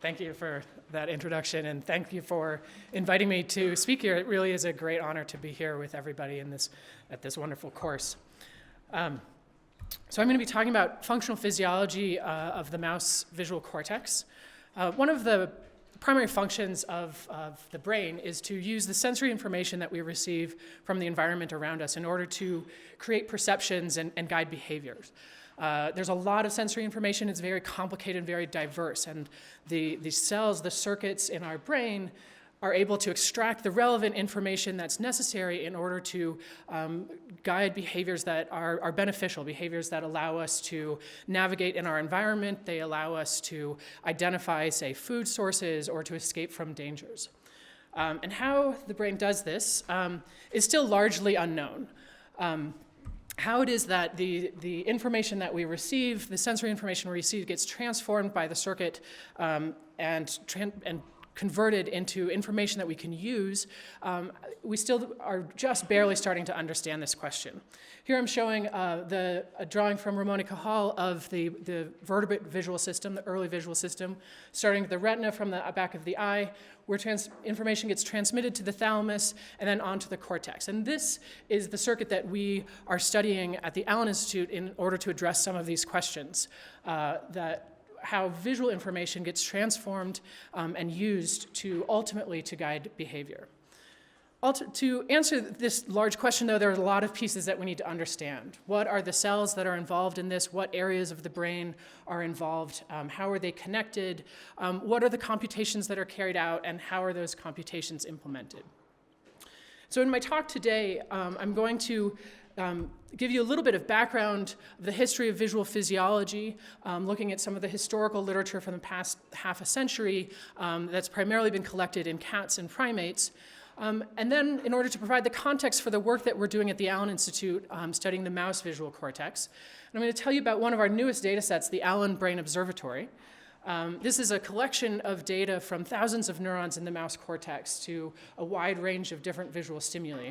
Thank you for that introduction, and thank you for inviting me to speak here. It really is a great honor to be here with everybody at this wonderful course. So I'm going to be talking about functional physiology of the mouse visual cortex. One of the primary functions of the brain is to use the sensory information that we receive from the environment around us in order to create perceptions and guide behaviors. There's a lot of sensory information. It's very complicated and very diverse. And the cells, the circuits in our brain are able to extract the relevant information that's necessary in order to guide behaviors that are beneficial, behaviors that allow us to navigate in our environment. They allow us to identify, say, food sources or to escape from dangers. And how the brain does this is still largely unknown. How it is that the information that we receive, the sensory information we receive, gets transformed by the circuit and converted into information that we can use, we still are just barely starting to understand this question. Here I'm showing a drawing from Ramon y Cajal of the vertebrate visual system, the early visual system, starting with the retina from the back of the eye, where information gets transmitted to the thalamus and then onto the cortex. And this is the circuit that we are studying at the Allen Institute in order to address some of these questions, how visual information gets transformed and used to ultimately to guide behavior. To answer this large question, though, there are a lot of pieces that we need to understand. What are the cells that are involved in this? What areas of the brain are involved? How are they connected? What are the computations that are carried out, and how are those computations implemented? So in my talk today, I'm going to give you a little bit of background of the history of visual physiology, looking at some of the historical literature from the past half a century that's primarily been collected in cats and primates. And then, in order to provide the context for the work that we're doing at the Allen Institute, studying the mouse visual cortex, and I'm going to tell you about one of our newest data sets, the Allen Brain Observatory. This is a collection of data from thousands of neurons in the mouse cortex to a wide range of different visual stimuli.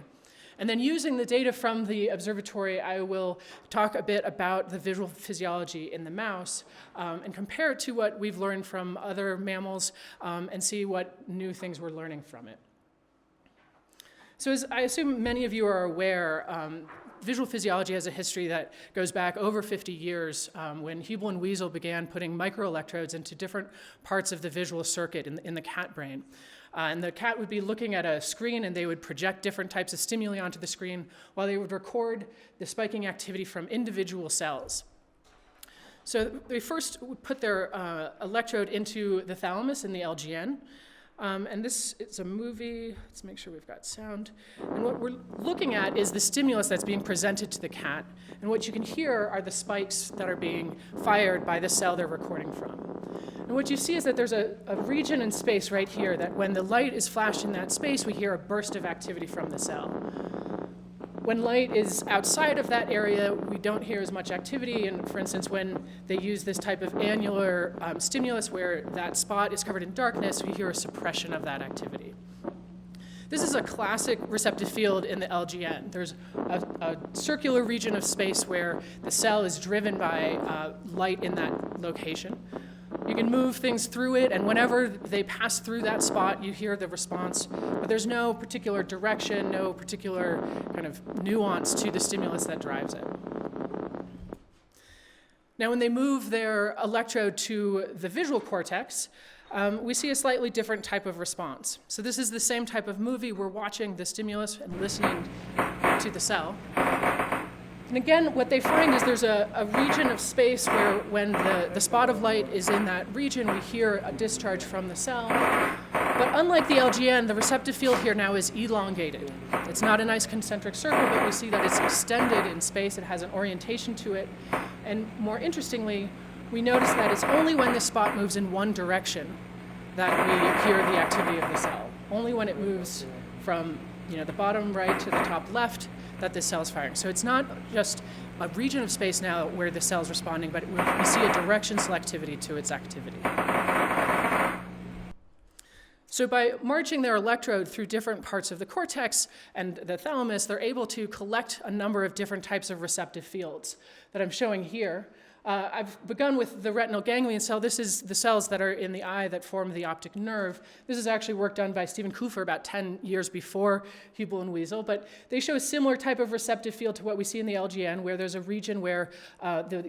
And then using the data from the observatory, I will talk a bit about the visual physiology in the mouse and compare it to what we've learned from other mammals and see what new things we're learning from it. So as I assume many of you are aware, visual physiology has a history that goes back over 50 years when Hubel and Wiesel began putting microelectrodes into different parts of the visual circuit in the cat brain. And the cat would be looking at a screen, and they would project different types of stimuli onto the screen while they would record the spiking activity from individual cells. So they first would put their electrode into the thalamus in the LGN. And this is a movie. Let's make sure we've got sound. And what we're looking at is the stimulus that's being presented to the cat. And what you can hear are the spikes that are being fired by the cell they're recording from. And what you see is that there's a region in space right here that when the light is flashed in that space, we hear a burst of activity from the cell. When light is outside of that area, we don't hear as much activity. And for instance, when they use this type of annular stimulus where that spot is covered in darkness, we hear a suppression of that activity. This is a classic receptive field in the LGN. There's a circular region of space where the cell is driven by light in that location. You can move things through it, and whenever they pass through that spot, you hear the response. But there's no particular direction, no particular kind of nuance to the stimulus that drives it. Now, when they move their electrode to the visual cortex, we see a slightly different type of response. So this is the same type of movie. We're watching the stimulus and listening to the cell. And again, what they find is there's a region of space where when the spot of light is in that region, we hear a discharge from the cell. But unlike the LGN, the receptive field here now is elongated. It's not a nice concentric circle, but we see that it's extended in space. It has an orientation to it. And more interestingly, we notice that it's only when the spot moves in one direction that we hear the activity of the cell. Only when it moves from the bottom right to the top left that the cell is firing. So it's not just a region of space now where the cell is responding, but we see a direction selectivity to its activity. So by marching their electrode through different parts of the cortex and the thalamus, they're able to collect a number of different types of receptive fields that I'm showing here. I've begun with the retinal ganglion cell. This is the cells that are in the eye that form the optic nerve. This is actually work done by Stephen Kufer about 10 years before Hubel and Wiesel, but they show a similar type of receptive field to what we see in the LGN, where there's a region where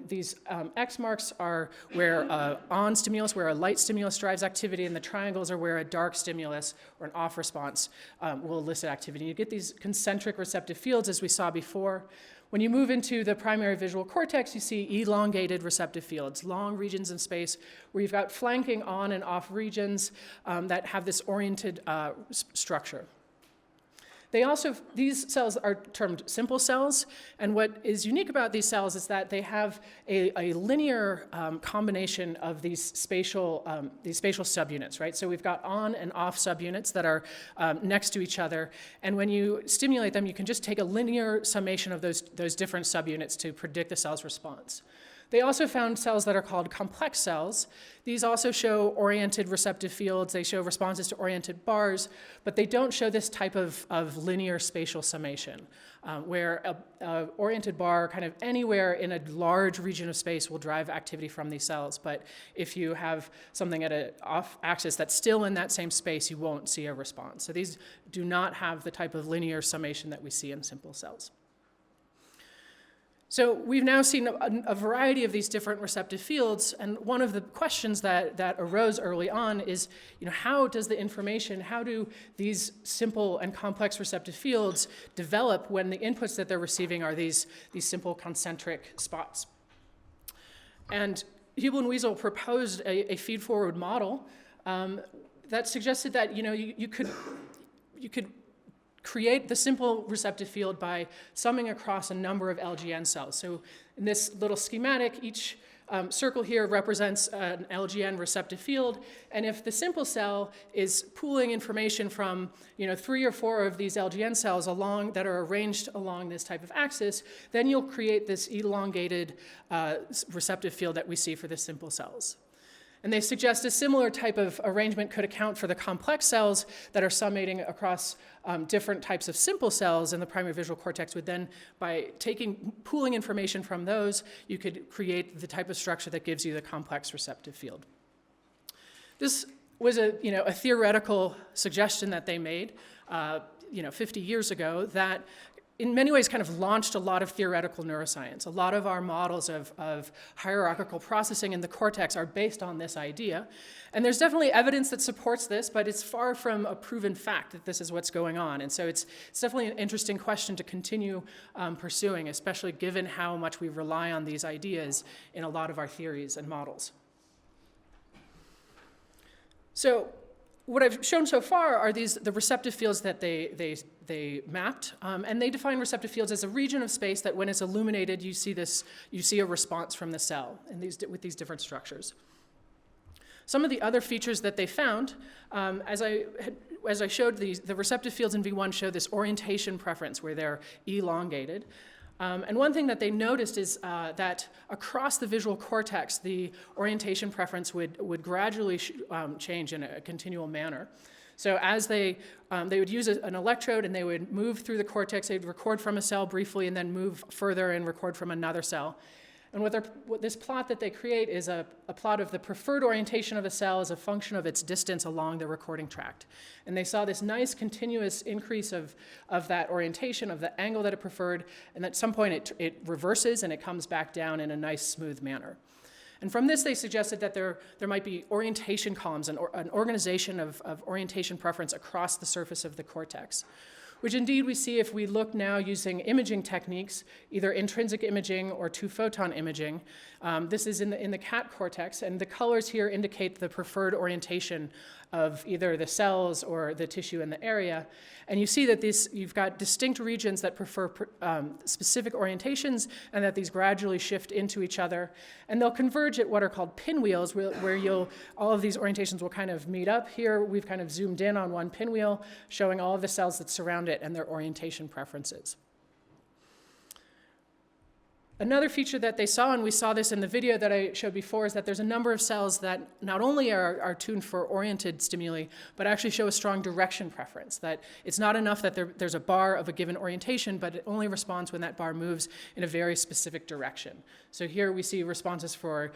these X marks are where on stimulus, where a light stimulus drives activity, and the triangles are where a dark stimulus or an off response will elicit activity. You get these concentric receptive fields, as we saw before. When you move into the primary visual cortex, you see elongated receptive fields, long regions in space where you've got flanking on and off regions that have this oriented structure. These cells are termed simple cells, and what is unique about these cells is that they have a linear combination of these spatial subunits, right? So we've got on and off subunits that are next to each other, and when you stimulate them, you can just take a linear summation of those different subunits to predict the cell's response. They also found cells that are called complex cells. These also show oriented receptive fields. They show responses to oriented bars, but they don't show this type of linear spatial summation, where a oriented bar kind of anywhere in a large region of space will drive activity from these cells. But if you have something at an off axis that's still in that same space, you won't see a response. So these do not have the type of linear summation that we see in simple cells. So we've now seen a variety of these different receptive fields, and one of the questions that arose early on is, how does the information, how do these simple and complex receptive fields develop when the inputs that they're receiving are these simple concentric spots? And Hubel and Wiesel proposed a feed-forward model that suggested that you could create the simple receptive field by summing across a number of LGN cells. So in this little schematic, each circle here represents an LGN receptive field, and if the simple cell is pooling information from 3 or 4 of these LGN cells that are arranged along this type of axis, then you'll create this elongated receptive field that we see for the simple cells. And they suggest a similar type of arrangement could account for the complex cells that are summating across different types of simple cells in the primary visual cortex. Would then, by pooling information from those, you could create the type of structure that gives you the complex receptive field. This was a theoretical suggestion that they made 50 years ago that in many ways kind of launched a lot of theoretical neuroscience. A lot of our models of hierarchical processing in the cortex are based on this idea. And there's definitely evidence that supports this, but it's far from a proven fact that this is what's going on. And so it's definitely an interesting question to continue pursuing, especially given how much we rely on these ideas in a lot of our theories and models. So what I've shown so far are the receptive fields that they mapped, and they define receptive fields as a region of space that, when it's illuminated, you see a response from the cell with these different structures. Some of the other features that they found, as I showed, the receptive fields in V1 show this orientation preference where they're elongated. And one thing that they noticed is that across the visual cortex, the orientation preference would gradually change in a continual manner. So as they would use an electrode and they would move through the cortex, they'd record from a cell briefly and then move further and record from another cell. And what this plot that they create is a plot of the preferred orientation of a cell as a function of its distance along the recording tract. And they saw this nice continuous increase of that orientation, of the angle that it preferred, and at some point it reverses and it comes back down in a nice smooth manner. And from this, they suggested that there might be orientation columns, an organization of orientation preference across the surface of the cortex, which indeed we see if we look now using imaging techniques, either intrinsic imaging or two-photon imaging. This is in the cat cortex, and the colors here indicate the preferred orientation of either the cells or the tissue in the area. And you see that you've got distinct regions that prefer specific orientations, and that these gradually shift into each other. And they'll converge at what are called pinwheels, where all of these orientations will kind of meet up. Here we've kind of zoomed in on one pinwheel, showing all of the cells that surround it and their orientation preferences. Another feature that they saw, and we saw this in the video that I showed before, is that there's a number of cells that not only are tuned for oriented stimuli, but actually show a strong direction preference, that it's not enough that there's a bar of a given orientation, but it only responds when that bar moves in a very specific direction. So here we see responses for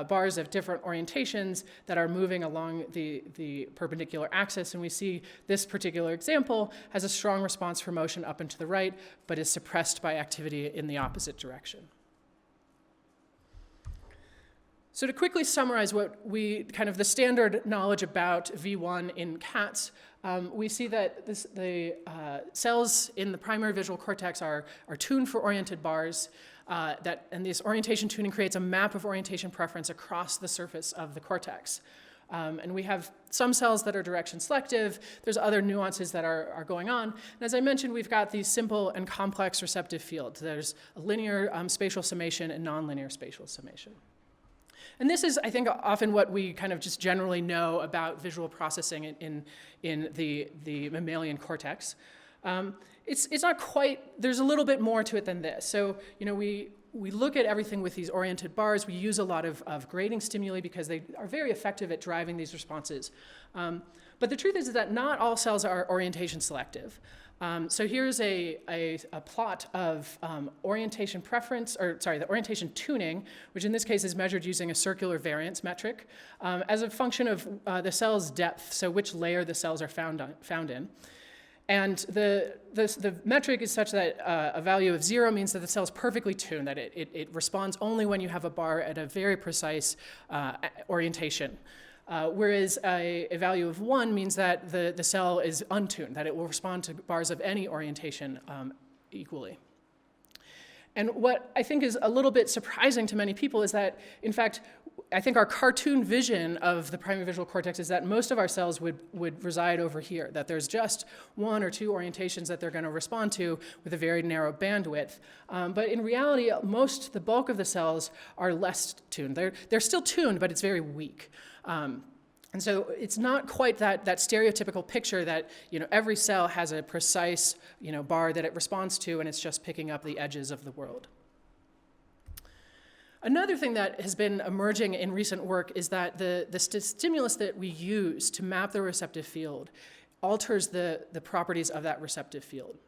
bars of different orientations that are moving along the perpendicular axis, and we see this particular example has a strong response for motion up and to the right, but is suppressed by activity in the opposite direction. So to quickly summarize what the standard knowledge about V1 in cats, we see that the cells in the primary visual cortex are tuned for oriented bars, and this orientation tuning creates a map of orientation preference across the surface of the cortex. And we have some cells that are direction selective. There's other nuances that are going on. And as I mentioned, we've got these simple and complex receptive fields. There's a linear spatial summation and nonlinear spatial summation. And this is, I think, often what we kind of just generally know about visual processing in the mammalian cortex. It's not quite, there's a little bit more to it than this. So, we look at everything with these oriented bars. We use a lot of grading stimuli because they are very effective at driving these responses. But the truth is that not all cells are orientation selective. So here's a plot of orientation preference, the orientation tuning, which in this case is measured using a circular variance metric, as a function of the cell's depth, so which layer the cells are found in. And the metric is such that a value of 0 means that the cell is perfectly tuned, that it responds only when you have a bar at a very precise orientation. Whereas a value of 1 means that the cell is untuned, that it will respond to bars of any orientation equally. And what I think is a little bit surprising to many people is that, in fact, I think our cartoon vision of the primary visual cortex is that most of our cells would reside over here, that there's just 1 or 2 orientations that they're going to respond to with a very narrow bandwidth. But in reality, the bulk of the cells are less tuned. They're still tuned, but it's very weak. And so it's not quite that stereotypical picture that every cell has a precise bar that it responds to, and it's just picking up the edges of the world. Another thing that has been emerging in recent work is that the stimulus that we use to map the receptive field alters the properties of that receptive field.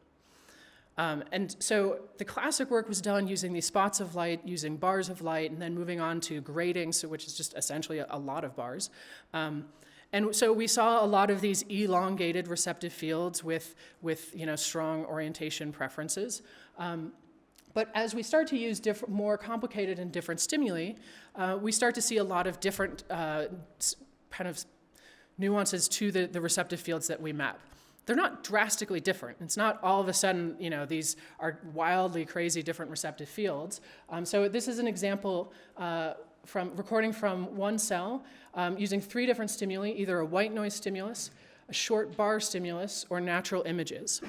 And so the classic work was done using these spots of light, using bars of light, and then moving on to grading, which is just essentially a lot of bars. And so we saw a lot of these elongated receptive fields with strong orientation preferences. But as we start to use more complicated and different stimuli, we start to see a lot of different kind of nuances to the receptive fields that we map. They're not drastically different. It's not all of a sudden, these are wildly crazy different receptive fields. So this is an example recording from one cell using 3 different stimuli, either a white noise stimulus, a short bar stimulus, or natural images.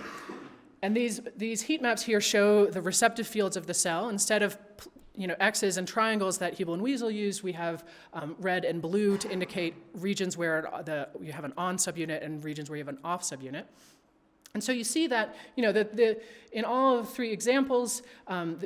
And these heat maps here show the receptive fields of the cell. Instead of X's and triangles that Hebel and Wiesel use, we have red and blue to indicate regions where you have an on subunit and regions where you have an off subunit. And so you see that in all of the 3 examples,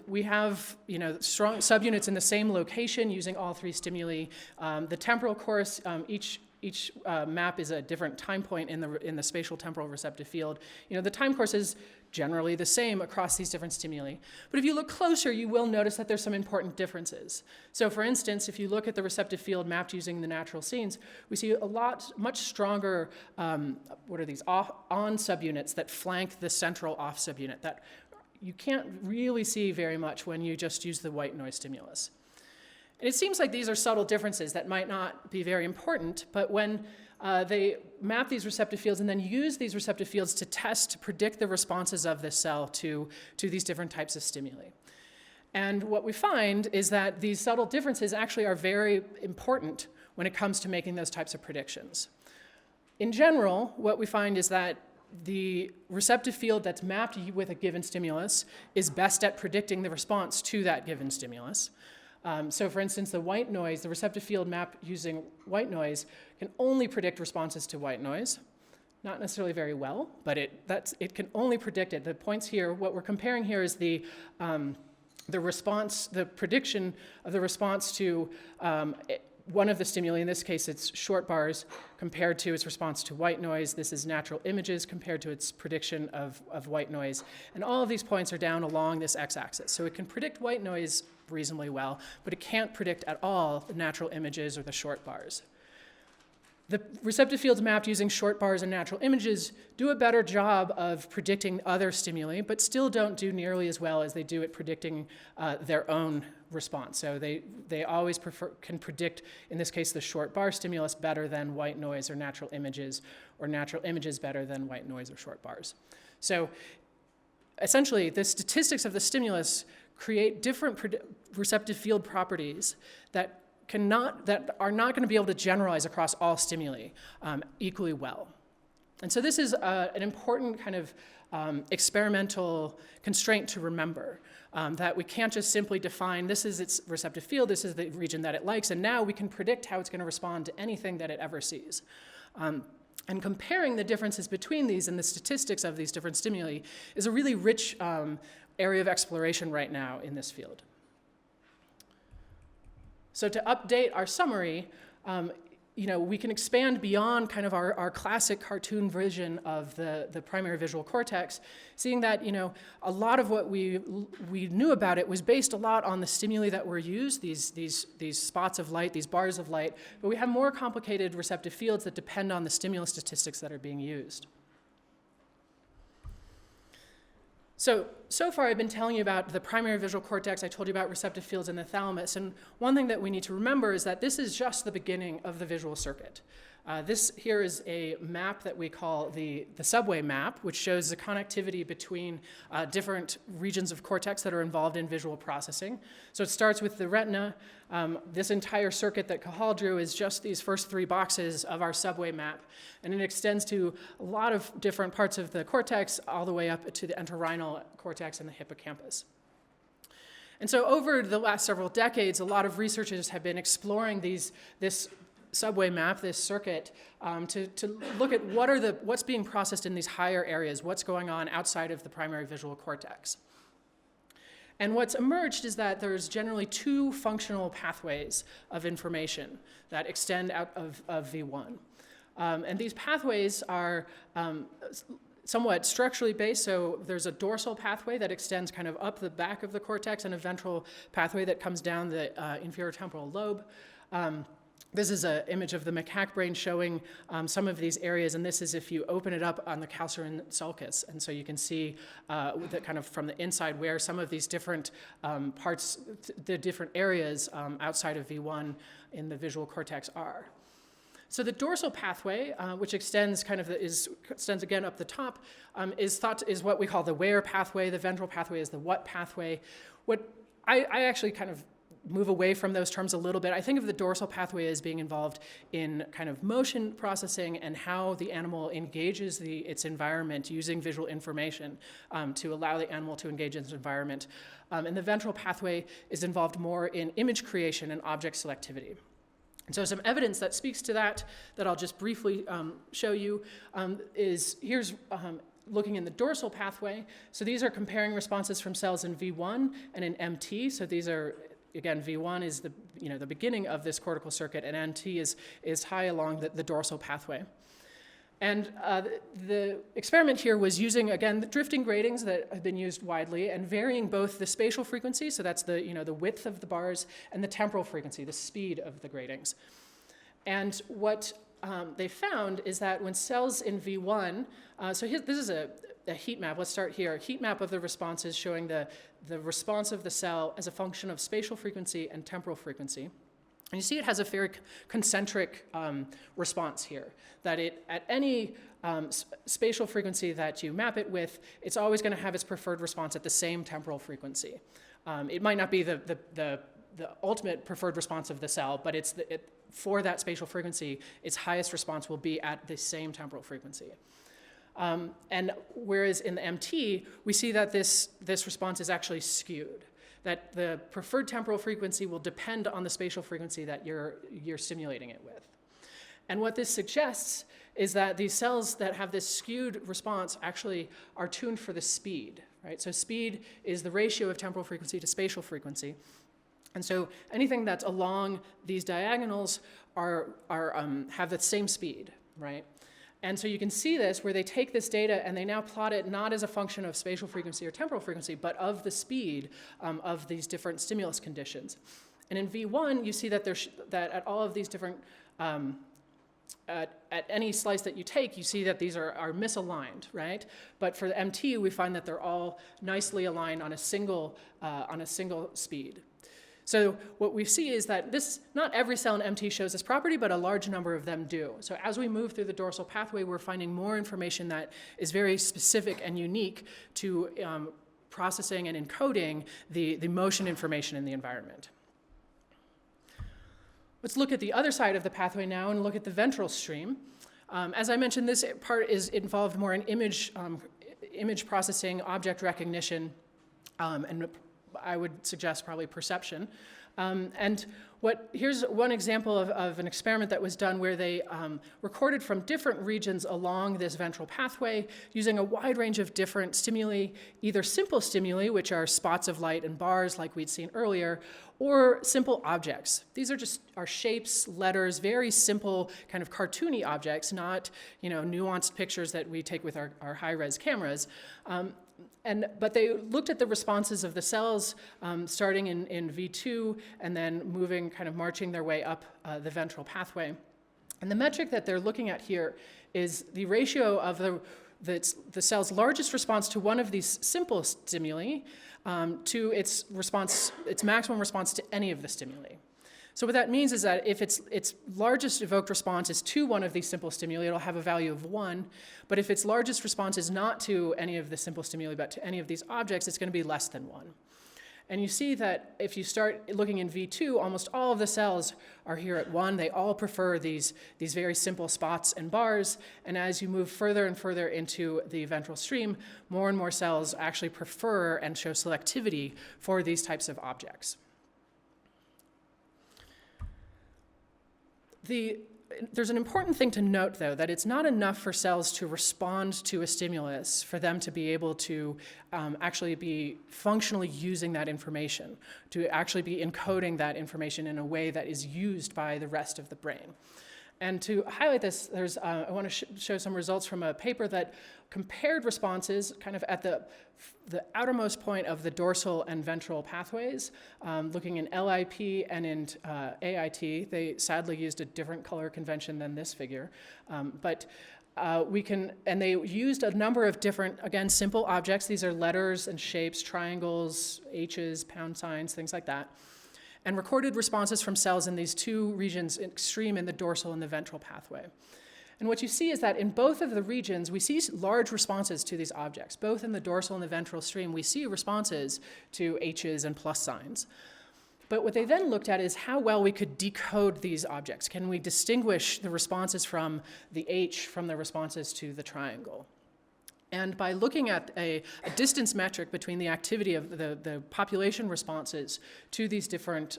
we have strong subunits in the same location using all 3 stimuli. The temporal course, each map is a different time point in the spatial temporal receptive field. The time course is generally the same across these different stimuli. But if you look closer, you will notice that there's some important differences. So for instance, if you look at the receptive field mapped using the natural scenes, we see much stronger, on subunits that flank the central off subunit that you can't really see very much when you just use the white noise stimulus. And it seems like these are subtle differences that might not be very important, but when they map these receptive fields and then use these receptive fields to predict the responses of the cell to these different types of stimuli. And what we find is that these subtle differences actually are very important when it comes to making those types of predictions. In general, what we find is that the receptive field that's mapped with a given stimulus is best at predicting the response to that given stimulus. So for instance, the white noise, the receptive field map using white noise can only predict responses to white noise. Not necessarily very well, but it can only predict it. The points here, what we're comparing here is the the prediction of the response to one of the stimuli, in this case it's short bars, compared to its response to white noise. This is natural images compared to its prediction of white noise. And all of these points are down along this x-axis. So it can predict white noise reasonably well, but it can't predict at all the natural images or the short bars. The receptive fields mapped using short bars and natural images do a better job of predicting other stimuli, but still don't do nearly as well as they do at predicting their own response. So they always can predict, in this case, the short bar stimulus better than white noise or natural images better than white noise or short bars. So essentially, the statistics of the stimulus create different receptive field properties that are not going to be able to generalize across all stimuli equally well. And so this is an important kind of experimental constraint to remember, that we can't just simply define this is its receptive field, this is the region that it likes, and now we can predict how it's going to respond to anything that it ever sees. And comparing the differences between these and the statistics of these different stimuli is a really rich area of exploration right now in this field. So to update our summary, we can expand beyond kind of our classic cartoon vision of the primary visual cortex, seeing that a lot of what we knew about it was based a lot on the stimuli that were used, these spots of light, these bars of light, but we have more complicated receptive fields that depend on the stimulus statistics that are being used. So far I've been telling you about the primary visual cortex, I told you about receptive fields in the thalamus, and one thing that we need to remember is that this is just the beginning of the visual circuit. This here is a map that we call the subway map, which shows the connectivity between different regions of cortex that are involved in visual processing. So it starts with the retina. This entire circuit that Cahal drew is just these first three boxes of our subway map, and it extends to a lot of different parts of the cortex, all the way up to the entorhinal cortex and the hippocampus. And so over the last several decades, a lot of researchers have been exploring this subway map, this circuit, to look at what's being processed in these higher areas, what's going on outside of the primary visual cortex. And what's emerged is that there's generally two functional pathways of information that extend out of V1. And these pathways are somewhat structurally based, so there's a dorsal pathway that extends kind of up the back of the cortex and a ventral pathway that comes down the inferior temporal lobe. This is an image of the macaque brain showing some of these areas, and this is if you open it up on the calcarine sulcus. And so you can see that kind of from the inside where some of these different parts, the different areas outside of V1 in the visual cortex are. So the dorsal pathway, which extends again up the top, is what we call the where pathway. The ventral pathway is the what pathway. I actually kind of move away from those terms a little bit. I think of the dorsal pathway as being involved in kind of motion processing and how the animal engages its environment using visual information to allow the animal to engage in its environment. And the ventral pathway is involved more in image creation and object selectivity. And so some evidence that speaks to that I'll just briefly show you is here's looking in the dorsal pathway. So these are comparing responses from cells in V1 and in MT. So these are, again, V1 is the beginning of this cortical circuit, and MT is high along the dorsal pathway. And the experiment here was using, again, the drifting gratings that have been used widely and varying both the spatial frequency, so that's the width of the bars, and the temporal frequency, the speed of the gratings. And what they found is that when cells in V1, this is a heat map. Let's start here. A heat map of the responses showing the response of the cell as a function of spatial frequency and temporal frequency. And you see it has a very concentric response here, that at any spatial frequency that you map it with, it's always going to have its preferred response at the same temporal frequency. It might not be the ultimate preferred response of the cell, but for that spatial frequency, its highest response will be at the same temporal frequency. And whereas in the MT, we see that this response is actually skewed, that the preferred temporal frequency will depend on the spatial frequency that you're stimulating it with. And what this suggests is that these cells that have this skewed response actually are tuned for the speed, right? So speed is the ratio of temporal frequency to spatial frequency. And so anything that's along these diagonals have the same speed, right? And so you can see this where they take this data and they now plot it not as a function of spatial frequency or temporal frequency, but of the speed of these different stimulus conditions. And in V1, you see that that at all of these different, at any slice that you take, you see that these are misaligned, right? But for the MT, we find that they're all nicely aligned on a single speed. So what we see is that not every cell in MT shows this property, but a large number of them do. So as we move through the dorsal pathway, we're finding more information that is very specific and unique to processing and encoding the motion information in the environment. Let's look at the other side of the pathway now and look at the ventral stream. As I mentioned, this part is involved more in image processing, object recognition, and I would suggest probably perception. Here's one example of an experiment that was done where they recorded from different regions along this ventral pathway using a wide range of different stimuli, either simple stimuli, which are spots of light and bars like we'd seen earlier, or simple objects. These are shapes, letters, very simple kind of cartoony objects, not nuanced pictures that we take with our high-res cameras. But they looked at the responses of the cells starting in V2 and then marching their way up the ventral pathway. And the metric that they're looking at here is the ratio of the cell's largest response to one of these simple stimuli to its maximum response to any of the stimuli. So what that means is that if its largest evoked response is to one of these simple stimuli, it'll have a value of 1. But if its largest response is not to any of the simple stimuli, but to any of these objects, it's going to be less than 1. And you see that if you start looking in V2, almost all of the cells are here at 1. They all prefer these very simple spots and bars. And as you move further and further into the ventral stream, more and more cells actually prefer and show selectivity for these types of objects. There's an important thing to note, though, that it's not enough for cells to respond to a stimulus for them to be able to actually be functionally using that information, to actually be encoding that information in a way that is used by the rest of the brain. And to highlight this, I want to show some results from a paper that compared responses kind of at the outermost point of the dorsal and ventral pathways, looking in LIP and in AIT. They sadly used a different color convention than this figure. And they used a number of different, again, simple objects. These are letters and shapes, triangles, H's, pound signs, things like that, and recorded responses from cells in these two regions, extreme in the dorsal and the ventral pathway. And what you see is that in both of the regions, we see large responses to these objects. Both in the dorsal and the ventral stream, we see responses to H's and plus signs. But what they then looked at is how well we could decode these objects. Can we distinguish the responses from the H from the responses to the triangle? And by looking at a distance metric between the activity of the population responses to these different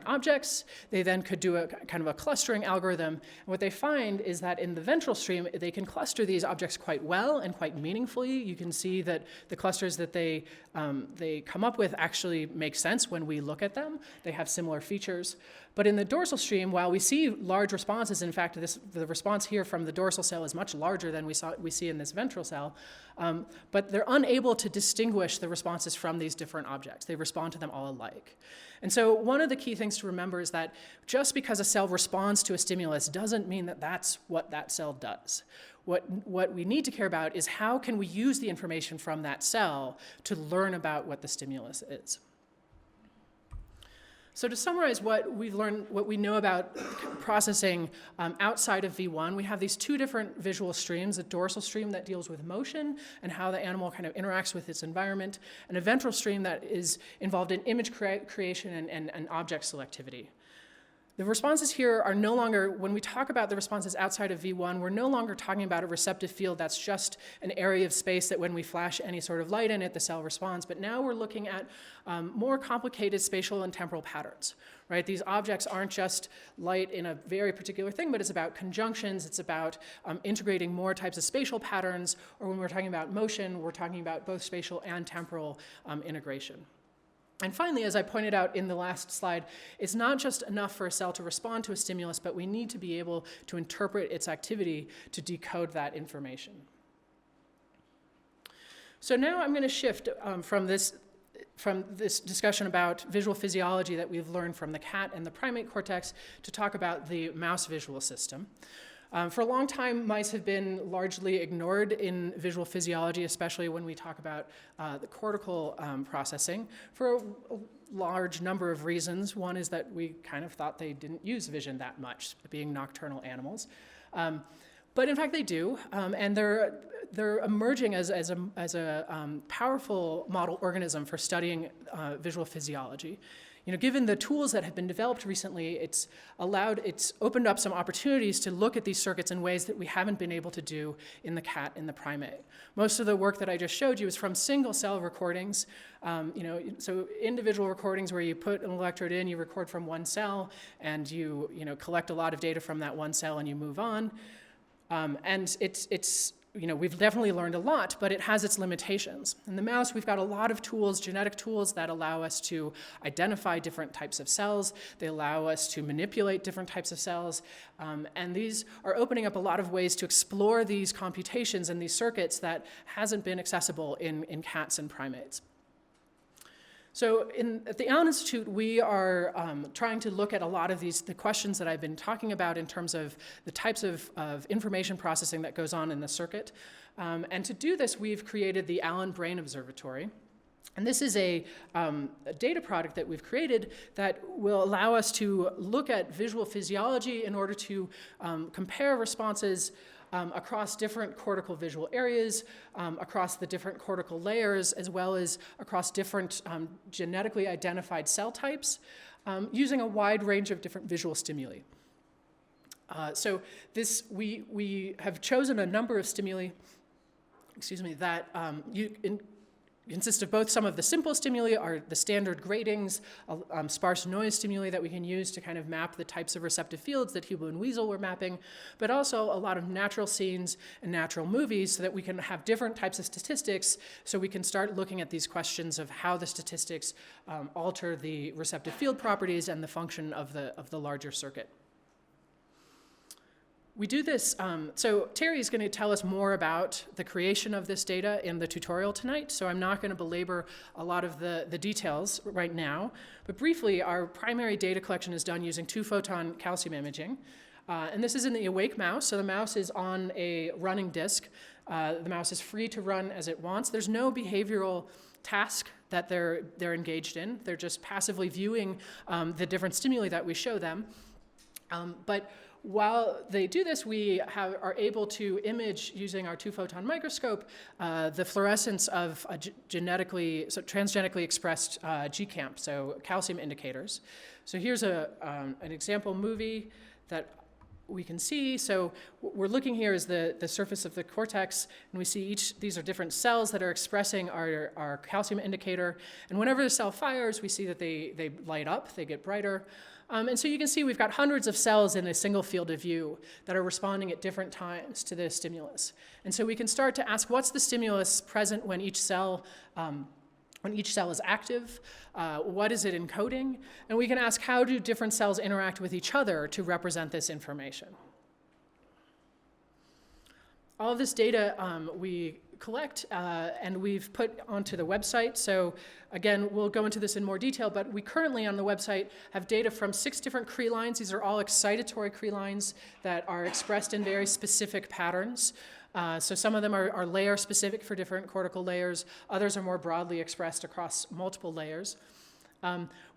objects, they then could do a kind of a clustering algorithm. And what they find is that in the ventral stream, they can cluster these objects quite well and quite meaningfully. You can see that the clusters that they come up with actually make sense when we look at them. They have similar features. But in the dorsal stream, while we see large responses, in fact, the response here from the dorsal cell is much larger than we see in this ventral cell, but they're unable to distinguish the responses from these different objects. They respond to them all alike. And so one of the key things to remember is that just because a cell responds to a stimulus doesn't mean that that's what that cell does. What we need to care about is how can we use the information from that cell to learn about what the stimulus is. So to summarize what we've learned, what we know about processing outside of V1, we have these two different visual streams, a dorsal stream that deals with motion and how the animal kind of interacts with its environment, and a ventral stream that is involved in image creation and object selectivity. The responses here are no longer, when we talk about the responses outside of V1, we're no longer talking about a receptive field that's just an area of space that when we flash any sort of light in it, the cell responds. But now we're looking at more complicated spatial and temporal patterns, right? These objects aren't just light in a very particular thing, but it's about conjunctions, it's about integrating more types of spatial patterns, or when we're talking about motion, we're talking about both spatial and temporal integration. And finally, as I pointed out in the last slide, it's not just enough for a cell to respond to a stimulus, but we need to be able to interpret its activity to decode that information. So now I'm going to shift from this discussion about visual physiology that we've learned from the cat and the primate cortex to talk about the mouse visual system. For a long time, mice have been largely ignored in visual physiology, especially when we talk about the cortical processing, for a large number of reasons. One is that we kind of thought they didn't use vision that much, being nocturnal animals. But in fact, they do, and they're emerging as a powerful model organism for studying visual physiology. You know, given the tools that have been developed recently, it's opened up some opportunities to look at these circuits in ways that we haven't been able to do in the cat and the primate. Most of the work that I just showed you is from single cell recordings. So individual recordings where you put an electrode in, you record from one cell, and you collect a lot of data from that one cell and you move on. And we've definitely learned a lot, but it has its limitations. In the mouse, we've got a lot of tools, genetic tools, that allow us to identify different types of cells. They allow us to manipulate different types of cells. And these are opening up a lot of ways to explore these computations and these circuits that hasn't been accessible in cats and primates. So at the Allen Institute, we are trying to look at a lot of the questions that I've been talking about in terms of the types of information processing that goes on in the circuit. And to do this, we've created the Allen Brain Observatory. And this is a data product that we've created that will allow us to look at visual physiology in order to compare responses across different cortical visual areas, across the different cortical layers, as well as across different genetically identified cell types, using a wide range of different visual stimuli. So we have chosen a number of stimuli, that consist of both some of the simple stimuli, are the standard gratings, sparse noise stimuli that we can use to kind of map the types of receptive fields that Hubo and Weasel were mapping, but also a lot of natural scenes and natural movies so that we can have different types of statistics, so we can start looking at these questions of how the statistics alter the receptive field properties and the function of the larger circuit. We do this, so Terry is going to tell us more about the creation of this data in the tutorial tonight, so I'm not going to belabor a lot of the details right now. But briefly, our primary data collection is done using 2-photon calcium imaging. And this is in the awake mouse, so the mouse is on a running disk. The mouse is free to run as it wants. There's no behavioral task that they're engaged in. They're just passively viewing the different stimuli that we show them. But while they do this, we are able to image, using our 2-photon microscope, the fluorescence of transgenically expressed GCAMP, so calcium indicators. So here's an example movie that we can see. So what we're looking here is the surface of the cortex, and we see these are different cells that are expressing our calcium indicator. And whenever the cell fires, we see that they light up, they get brighter. And so you can see we've got hundreds of cells in a single field of view that are responding at different times to the stimulus. And so we can start to ask, what's the stimulus present when each cell is active? What is it encoding? And we can ask, how do different cells interact with each other to represent this information? All of this data we collect and we've put onto the website. So again, we'll go into this in more detail, but we currently on the website have data from 6 different Cree lines. These are all excitatory Cree lines that are expressed in very specific patterns. So some of them are layer specific for different cortical layers. Others are more broadly expressed across multiple layers.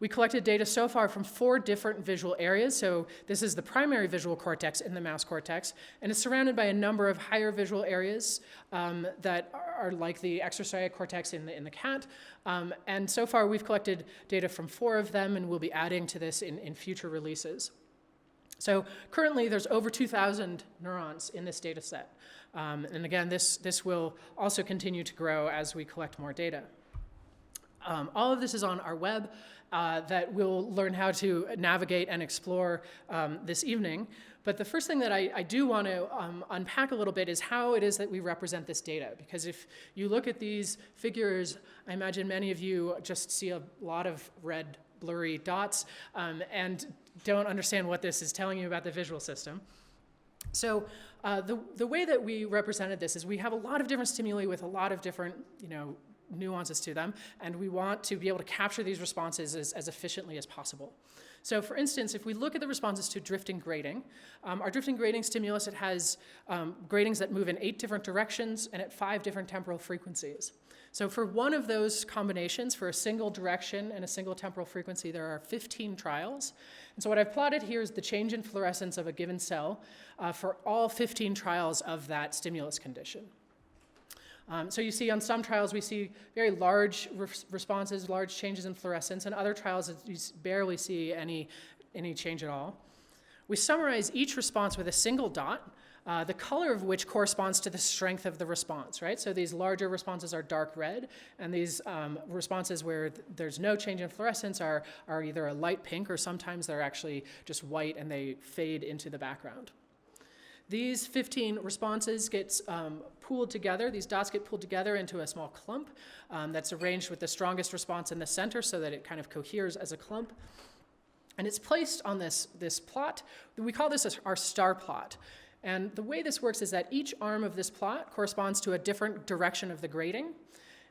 We collected data so far from 4 different visual areas. So this is the primary visual cortex in the mouse cortex, and it's surrounded by a number of higher visual areas that are like the extrastriate cortex in the cat. And so far we've collected data from 4 of them, and we'll be adding to this in future releases. So currently there's over 2,000 neurons in this data set. And again, this will also continue to grow as we collect more data. All of this is on our web that we'll learn how to navigate and explore this evening. But the first thing that I do want to unpack a little bit is how it is that we represent this data. Because if you look at these figures, I imagine many of you just see a lot of red, blurry dots and don't understand what this is telling you about the visual system. So the way that we represented this is we have a lot of different stimuli with a lot of different, nuances to them, and we want to be able to capture these responses as efficiently as possible. So for instance, if we look at the responses to drifting grading, our drifting grading stimulus, it has gradings that move in 8 different directions and at 5 different temporal frequencies. So for one of those combinations, for a single direction and a single temporal frequency, there are 15 trials. And so what I've plotted here is the change in fluorescence of a given cell for all 15 trials of that stimulus condition. So you see on some trials we see very large responses, large changes in fluorescence, and other trials you barely see any change at all. We summarize each response with a single dot, the color of which corresponds to the strength of the response, right? So these larger responses are dark red, and these responses where there's no change in fluorescence are either a light pink, or sometimes they're actually just white and they fade into the background. These 15 responses get pooled together. These dots get pulled together into a small clump that's arranged with the strongest response in the center so that it kind of coheres as a clump. And it's placed on this plot. We call this our star plot. And the way this works is that each arm of this plot corresponds to a different direction of the grading,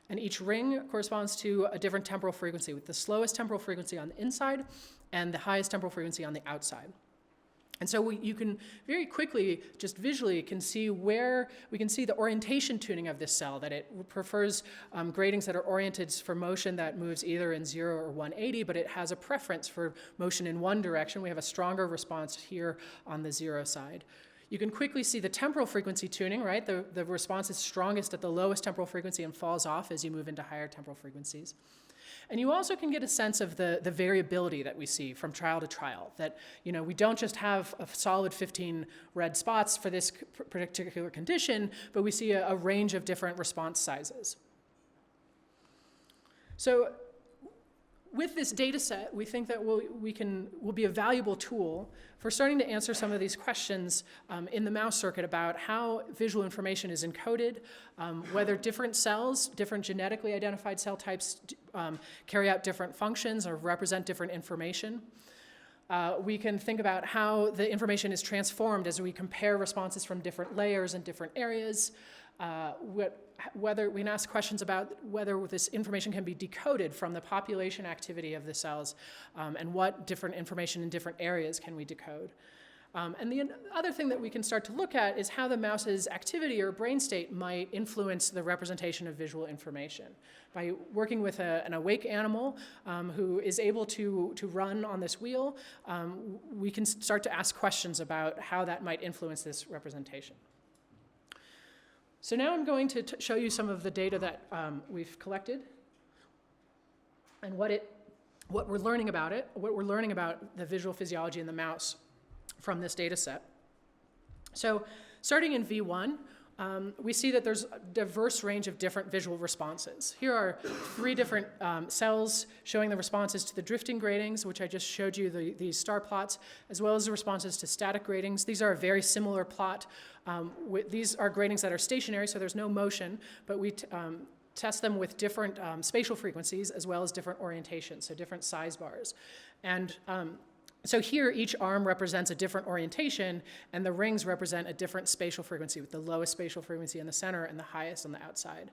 and each ring corresponds to a different temporal frequency, with the slowest temporal frequency on the inside and the highest temporal frequency on the outside. And so you can very quickly, just visually, see the orientation tuning of this cell, that it prefers gradings that are oriented for motion that moves either in 0 or 180, but it has a preference for motion in one direction. We have a stronger response here on the 0 side. You can quickly see the temporal frequency tuning, right? The response is strongest at the lowest temporal frequency and falls off as you move into higher temporal frequencies. And you also can get a sense of the variability that we see from trial to trial, that we don't just have a solid 15 red spots for this particular condition, but we see a range of different response sizes. So with this data set, we think that will be a valuable tool for starting to answer some of these questions in the mouse circuit about how visual information is encoded, whether different cells, different genetically identified cell types carry out different functions or represent different information. We can think about how the information is transformed as we compare responses from different layers and different areas. Whether we can ask questions about whether this information can be decoded from the population activity of the cells, and what different information in different areas can we decode. And the other thing that we can start to look at is how the mouse's activity or brain state might influence the representation of visual information. By working with an awake animal who is able to run on this wheel, we can start to ask questions about how that might influence this representation. So now I'm going to show you some of the data that we've collected and what we're learning about it, what we're learning about the visual physiology in the mouse from this data set. So starting in V1, we see that there's a diverse range of different visual responses. Here are 3 different cells showing the responses to the drifting gradings, which I just showed you, these star plots, as well as the responses to static gradings. These are a very similar plot. These are gradings that are stationary, so there's no motion, but we test them with different spatial frequencies as well as different orientations, so different size bars. And so here, each arm represents a different orientation, and the rings represent a different spatial frequency, with the lowest spatial frequency in the center and the highest on the outside.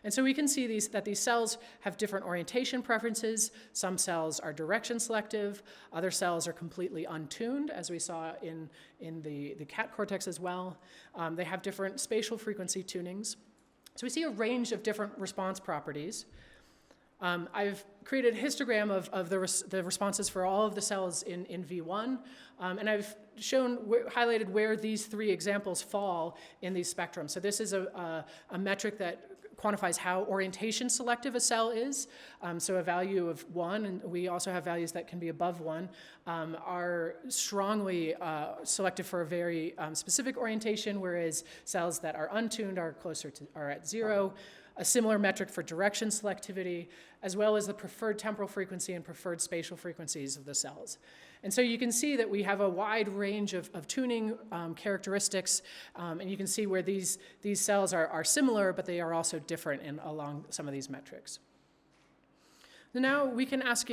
And so we can see that these cells have different orientation preferences. Some cells are direction selective. Other cells are completely untuned, as we saw in the cat cortex as well. They have different spatial frequency tunings. So we see a range of different response properties. I've created a histogram of the responses for all of the cells in V1, and I've highlighted where these 3 examples fall in these spectrums. So this is a metric that quantifies how orientation selective a cell is. So a value of 1, and we also have values that can be above 1, are strongly selective for a very specific orientation, whereas cells that are untuned are are at 0. A similar metric for direction selectivity, as well as the preferred temporal frequency and preferred spatial frequencies of the cells. And so you can see that we have a wide range of tuning characteristics, and you can see where these cells are similar, but they are also different along some of these metrics. So now we can ask,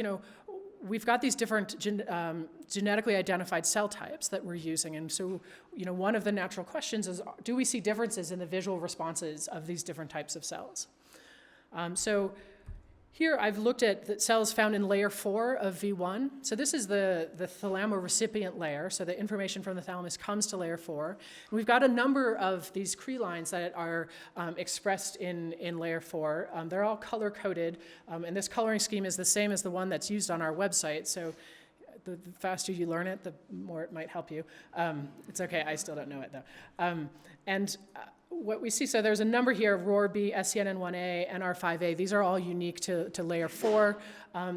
we've got these different genetically identified cell types that we're using, and so one of the natural questions is, do we see differences in the visual responses of these different types of cells? So here I've looked at the cells found in layer 4 of V1. So this is the thalamo-recipient layer, so the information from the thalamus comes to layer 4. And we've got a number of these Cre lines that are expressed in layer 4. They're all color-coded, and this coloring scheme is the same as the one that's used on our website. So the faster you learn it, the more it might help you. It's okay, I still don't know it though. What we see, so there's a number here, ROR-B, SCNN1A, NR5A. These are all unique to layer 4.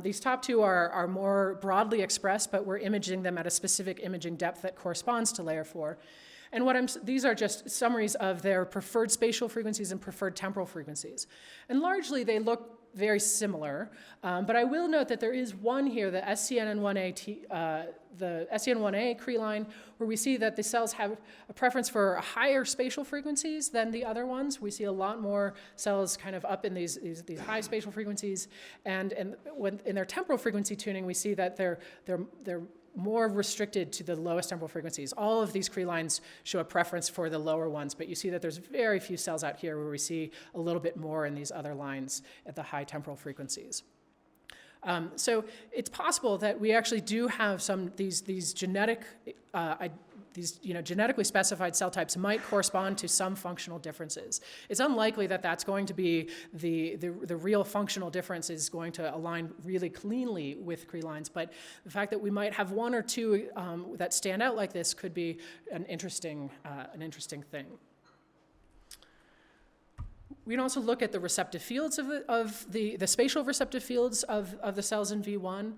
These top two are more broadly expressed, but we're imaging them at a specific imaging depth that corresponds to layer 4. And these are just summaries of their preferred spatial frequencies and preferred temporal frequencies. And largely, they look very similar, but I will note that there is one here, the SCN1A Cre line, where we see that the cells have a preference for higher spatial frequencies than the other ones. We see a lot more cells kind of up in these high spatial frequencies, and when in their temporal frequency tuning, we see that they're more restricted to the lowest temporal frequencies. All of these Cre lines show a preference for the lower ones, but you see that there's very few cells out here where we see a little bit more in these other lines at the high temporal frequencies. So it's possible that we actually do have these genetically specified cell types might correspond to some functional differences. It's unlikely that that's going to be the real functional difference is going to align really cleanly with Cre lines, but the fact that we might have one or two that stand out like this could be an interesting thing. We can also look at the receptive fields of the spatial receptive fields of the cells in V1.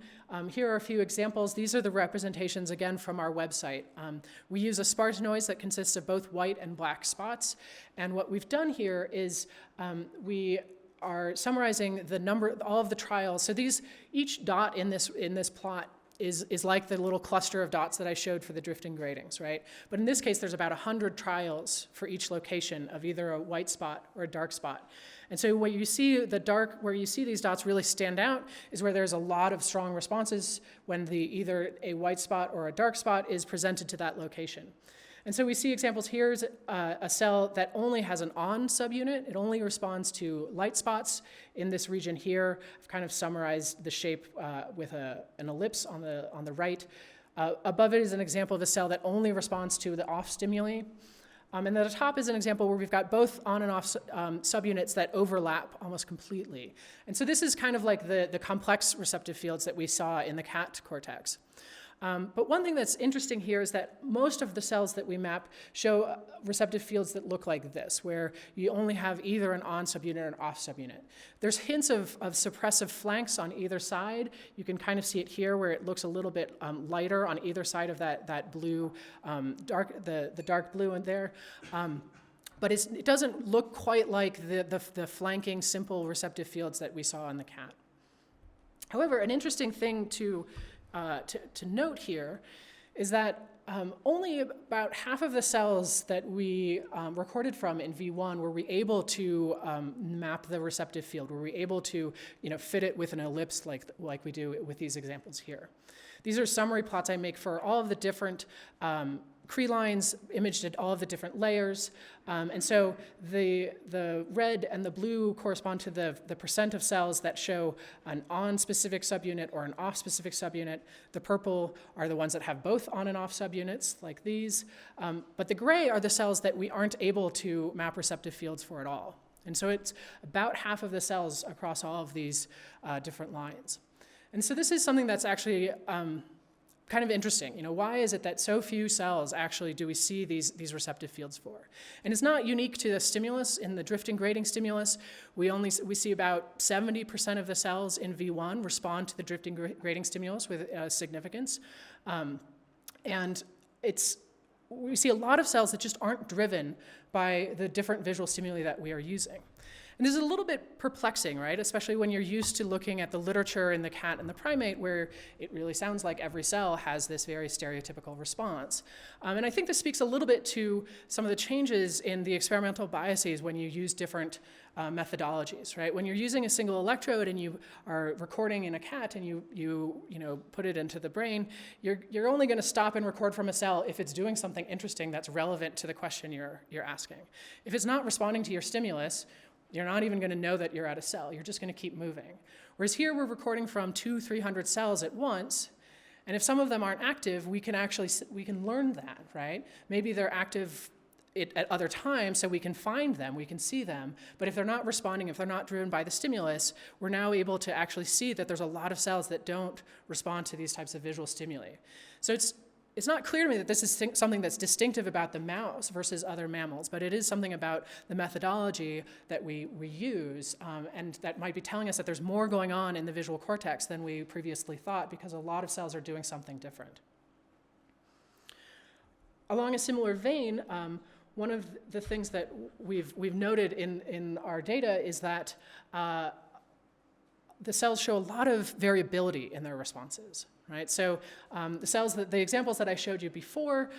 Here are a few examples. These are the representations, again, from our website. We use a sparse noise that consists of both white and black spots. And what we've done here is we are summarizing all of the trials. So each dot in this plot is like the little cluster of dots that I showed for the drifting gratings, right? But in this case, there's about 100 trials for each location of either a white spot or a dark spot. And so where you see these dots really stand out is where there's a lot of strong responses when either a white spot or a dark spot is presented to that location. And so we see examples. Here's a cell that only has an on subunit. It only responds to light spots in this region here. I've kind of summarized the shape with an ellipse on the right. Above it is an example of a cell that only responds to the off stimuli. And at the top is an example where we've got both on and off subunits that overlap almost completely. And so this is kind of like the complex receptive fields that we saw in the cat cortex. But one thing that's interesting here is that most of the cells that we map show receptive fields that look like this, where you only have either an on subunit or an off subunit. There's hints of suppressive flanks on either side. You can kind of see it here where it looks a little bit lighter on either side of that blue, the dark blue in there. But it doesn't look quite like the flanking simple receptive fields that we saw in the cat. However, an interesting thing to note here is that only about half of the cells that we recorded from in V1 were we able to map the receptive field, were we able to fit it with an ellipse like we do with these examples here. These are summary plots I make for all of the different Cre lines imaged at all of the different layers. And so the red and the blue correspond to the percent of cells that show an on-specific subunit or an off-specific subunit. The purple are the ones that have both on and off subunits, like these. But the gray are the cells that we aren't able to map receptive fields for at all. And so it's about half of the cells across all of these different lines. And so this is something that's actually kind of interesting. Why is it that so few cells actually do we see these receptive fields for? And it's not unique to the stimulus. In the drifting grading stimulus, we see about 70% of the cells in V1 respond to the drifting grading stimulus with significance. And we see a lot of cells that just aren't driven by the different visual stimuli that we are using. And this is a little bit perplexing, right? Especially when you're used to looking at the literature in the cat and the primate, where it really sounds like every cell has this very stereotypical response. And I think this speaks a little bit to some of the changes in the experimental biases when you use different methodologies, right? When you're using a single electrode and you are recording in a cat and you put it into the brain, you're only going to stop and record from a cell if it's doing something interesting that's relevant to the question you're asking. If it's not responding to your stimulus, you're not even going to know that you're at a cell. You're just going to keep moving. Whereas here we're recording from 200-300 cells at once, and if some of them aren't active, we can learn that, right? Maybe they're active at other times, so we can find them, we can see them. But if they're not responding, if they're not driven by the stimulus, we're now able to actually see that there's a lot of cells that don't respond to these types of visual stimuli. So it's not clear to me that this is something that's distinctive about the mouse versus other mammals, but it is something about the methodology that we use, and that might be telling us that there's more going on in the visual cortex than we previously thought, because a lot of cells are doing something different. Along a similar vein, one of the things that we've noted in our data is that the cells show a lot of variability in their responses. Right? So the examples that I showed you before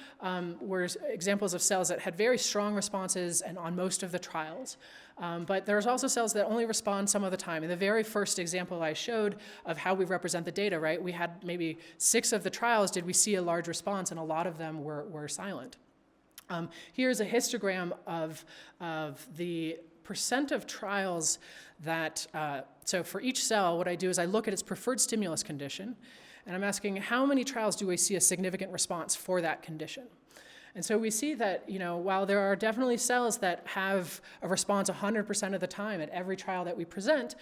were examples of cells that had very strong responses and on most of the trials. But there's also cells that only respond some of the time. In the very first example I showed of how we represent the data, right, we had maybe 6 of the trials did we see a large response, and a lot of them were silent. Here's a histogram of the percent of trials that, so for each cell, what I do is I look at its preferred stimulus condition, and I'm asking how many trials do we see a significant response for that condition? And so we see that, while there are definitely cells that have a response 100% of the time at every trial that we present,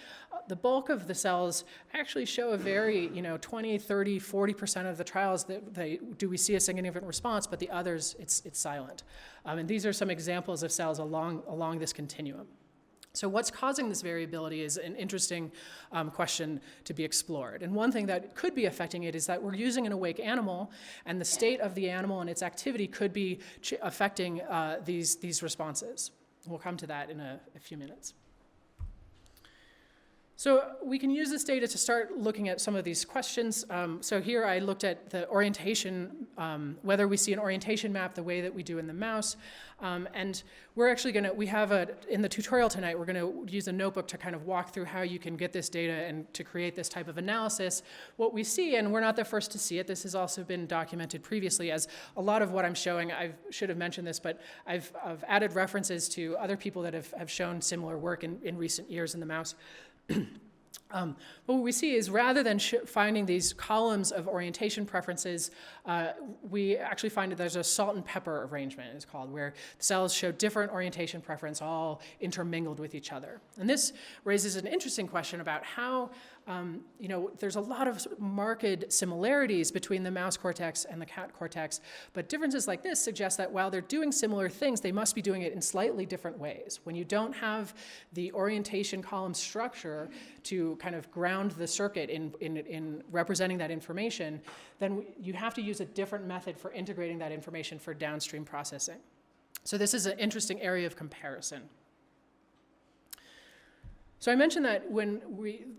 the bulk of the cells actually show a very, 20, 30, 40% of the trials that do we see a significant response, but the others, it's silent. And these are some examples of cells along this continuum. So what's causing this variability is an interesting question to be explored. And one thing that could be affecting it is that we're using an awake animal, and the state of the animal and its activity could be affecting these responses. We'll come to that in a few minutes. So we can use this data to start looking at some of these questions. So here I looked at the orientation, whether we see an orientation map the way that we do in the mouse. And we're actually in the tutorial tonight, we're gonna use a notebook to kind of walk through how you can get this data and to create this type of analysis. What we see, and we're not the first to see it, this has also been documented previously, as a lot of what I'm showing, I should have mentioned this, but I've added references to other people that have shown similar work in recent years in the mouse. What we see is rather than finding these columns of orientation preferences, we actually find that there's a salt and pepper arrangement, it's called, where the cells show different orientation preference all intermingled with each other. And this raises an interesting question about how, there's a lot of marked similarities between the mouse cortex and the cat cortex, but differences like this suggest that while they're doing similar things, they must be doing it in slightly different ways. When you don't have the orientation column structure to kind of ground the circuit in representing that information, then you have to use a different method for integrating that information for downstream processing. So this is an interesting area of comparison. So I mentioned that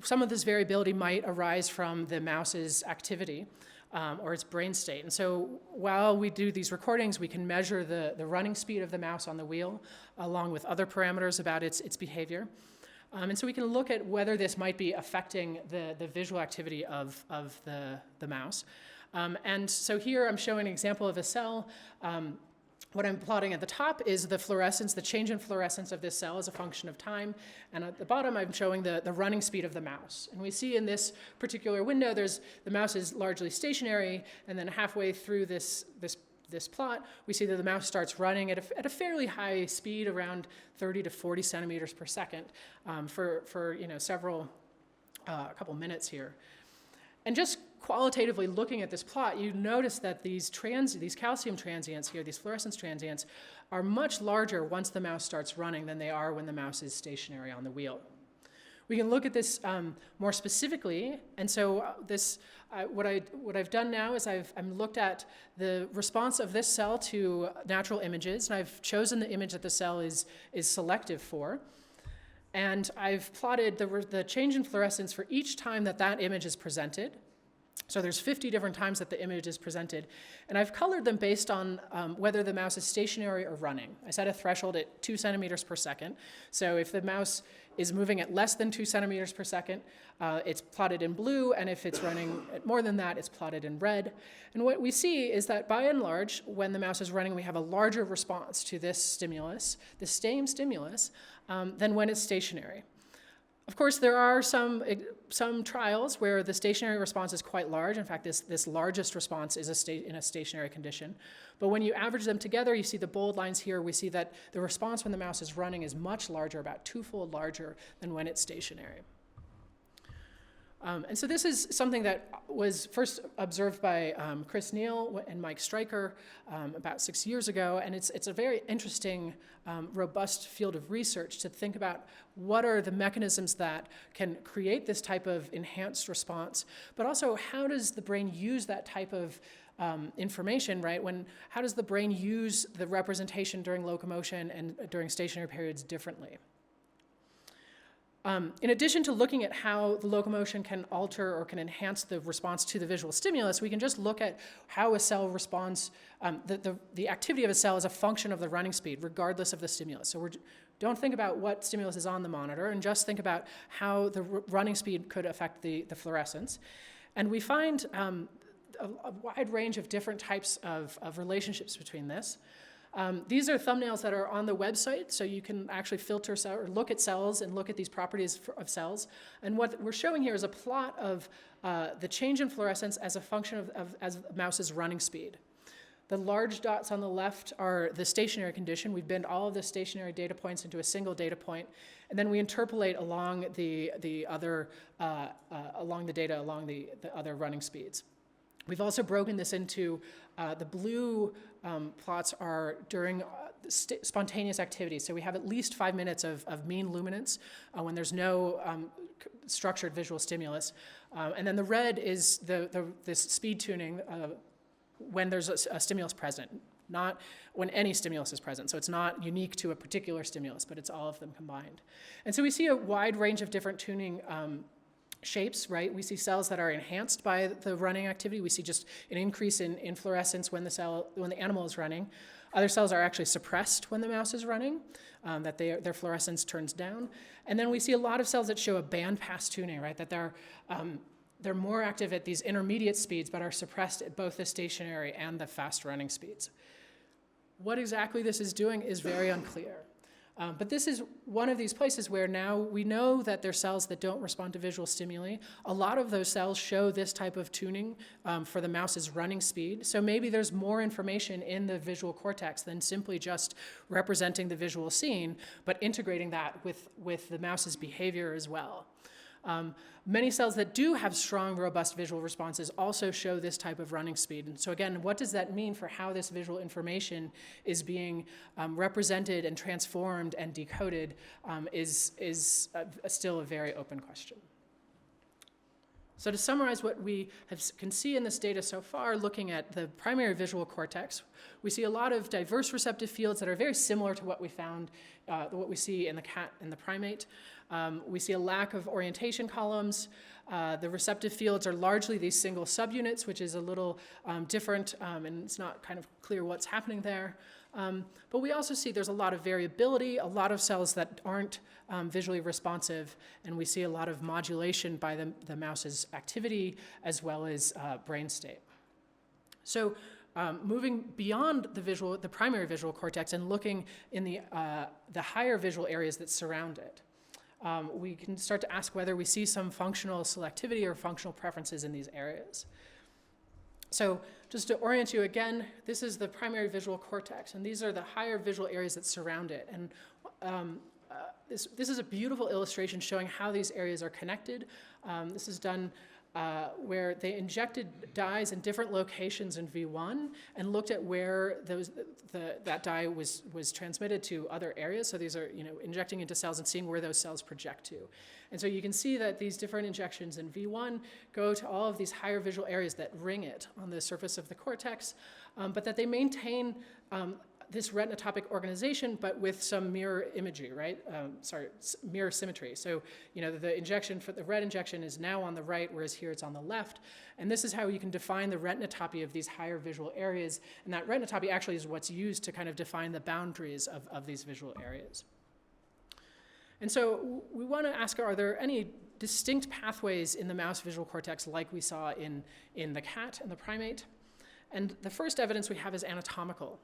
some of this variability might arise from the mouse's activity or its brain state. And so while we do these recordings, we can measure the running speed of the mouse on the wheel along with other parameters about its behavior. And so we can look at whether this might be affecting the visual activity of the mouse. And so here I'm showing an example of a cell. What I'm plotting at the top is the fluorescence, the change in fluorescence of this cell as a function of time. And at the bottom, I'm showing the running speed of the mouse. And we see in this particular window, the mouse is largely stationary, and then halfway through this plot, we see that the mouse starts running at a fairly high speed, around 30 to 40 centimeters per second, for a couple minutes here. And just qualitatively looking at this plot, you notice that these calcium transients here, these fluorescence transients, are much larger once the mouse starts running than they are when the mouse is stationary on the wheel. We can look at this more specifically, and so what I've done now is I've looked at the response of this cell to natural images, and I've chosen the image that the cell is selective for, and I've plotted the change in fluorescence for each time that image is presented. So there's 50 different times that the image is presented, and I've colored them based on whether the mouse is stationary or running. I set a threshold at 2 centimeters per second. So if the mouse is moving at less than 2 centimeters per second, it's plotted in blue, and if it's running at more than that, it's plotted in red. And what we see is that by and large, when the mouse is running, we have a larger response to this stimulus, the same stimulus, than when it's stationary. Of course, there are some trials where the stationary response is quite large. In fact, this largest response is in a stationary condition. But when you average them together, you see the bold lines here. We see that the response when the mouse is running is much larger, about twofold larger than when it's stationary. And so this is something that was first observed by Chris Neal and Mike Stryker about 6 years ago, and it's a very interesting, robust field of research to think about what are the mechanisms that can create this type of enhanced response, but also how does the brain use that type of information, right? How does the brain use the representation during locomotion and during stationary periods differently? In addition to looking at how the locomotion can alter or can enhance the response to the visual stimulus, we can just look at how a cell responds, the activity of a cell is a function of the running speed, regardless of the stimulus. So don't think about what stimulus is on the monitor, and just think about how the running speed could affect the fluorescence. And we find a wide range of different types of relationships between this. These are thumbnails that are on the website, so you can actually filter or look at cells and look at these properties of cells. And what we're showing here is a plot of the change in fluorescence as a function of a mouse's running speed. The large dots on the left are the stationary condition. We bend all of the stationary data points into a single data point, and then we interpolate along the data along the other running speeds. We've also broken this into the blue plots are during spontaneous activity. So we have at least 5 minutes of mean luminance when there's no structured visual stimulus. And then the red is this speed tuning when there's a stimulus present, not when any stimulus is present. So it's not unique to a particular stimulus, but it's all of them combined. And so we see a wide range of different tuning shapes, right? We see cells that are enhanced by the running activity. We see just an increase in fluorescence when the animal is running. Other cells are actually suppressed when the mouse is running, that their fluorescence turns down. And then we see a lot of cells that show a bandpass tuning, right? That they're more active at these intermediate speeds, but are suppressed at both the stationary and the fast running speeds. What exactly this is doing is very unclear. But this is one of these places where now we know that there are cells that don't respond to visual stimuli. A lot of those cells show this type of tuning for the mouse's running speed. So maybe there's more information in the visual cortex than simply just representing the visual scene, but integrating that with the mouse's behavior as well. Many cells that do have strong, robust visual responses also show this type of running speed. And so again, what does that mean for how this visual information is being represented and transformed and decoded is still a very open question. So to summarize what we can see in this data so far, looking at the primary visual cortex, we see a lot of diverse receptive fields that are very similar to what we found, what we see in the cat and the primate. We see a lack of orientation columns. The receptive fields are largely these single subunits, which is a little different, and it's not kind of clear what's happening there. But we also see there's a lot of variability, a lot of cells that aren't visually responsive, and we see a lot of modulation by the mouse's activity as well as brain state. So moving beyond the primary visual cortex and looking in the higher visual areas that surround it, we can start to ask whether we see some functional selectivity or functional preferences in these areas. So just to orient you again, this is the primary visual cortex, and these are the higher visual areas that surround it. And this is a beautiful illustration showing how these areas are connected. This is done where they injected dyes in different locations in V1 and looked at where that dye was transmitted to other areas. So these are injecting into cells and seeing where those cells project to. And so you can see that these different injections in V1 go to all of these higher visual areas that ring it on the surface of the cortex, but that they maintain this retinotopic organization, but with some mirror imagery, right? Mirror symmetry. So, the injection for the red injection is now on the right, whereas here it's on the left. And this is how you can define the retinotopy of these higher visual areas. And that retinotopy actually is what's used to kind of define the boundaries of these visual areas. And so we want to ask, are there any distinct pathways in the mouse visual cortex like we saw in the cat and the primate? And the first evidence we have is anatomical.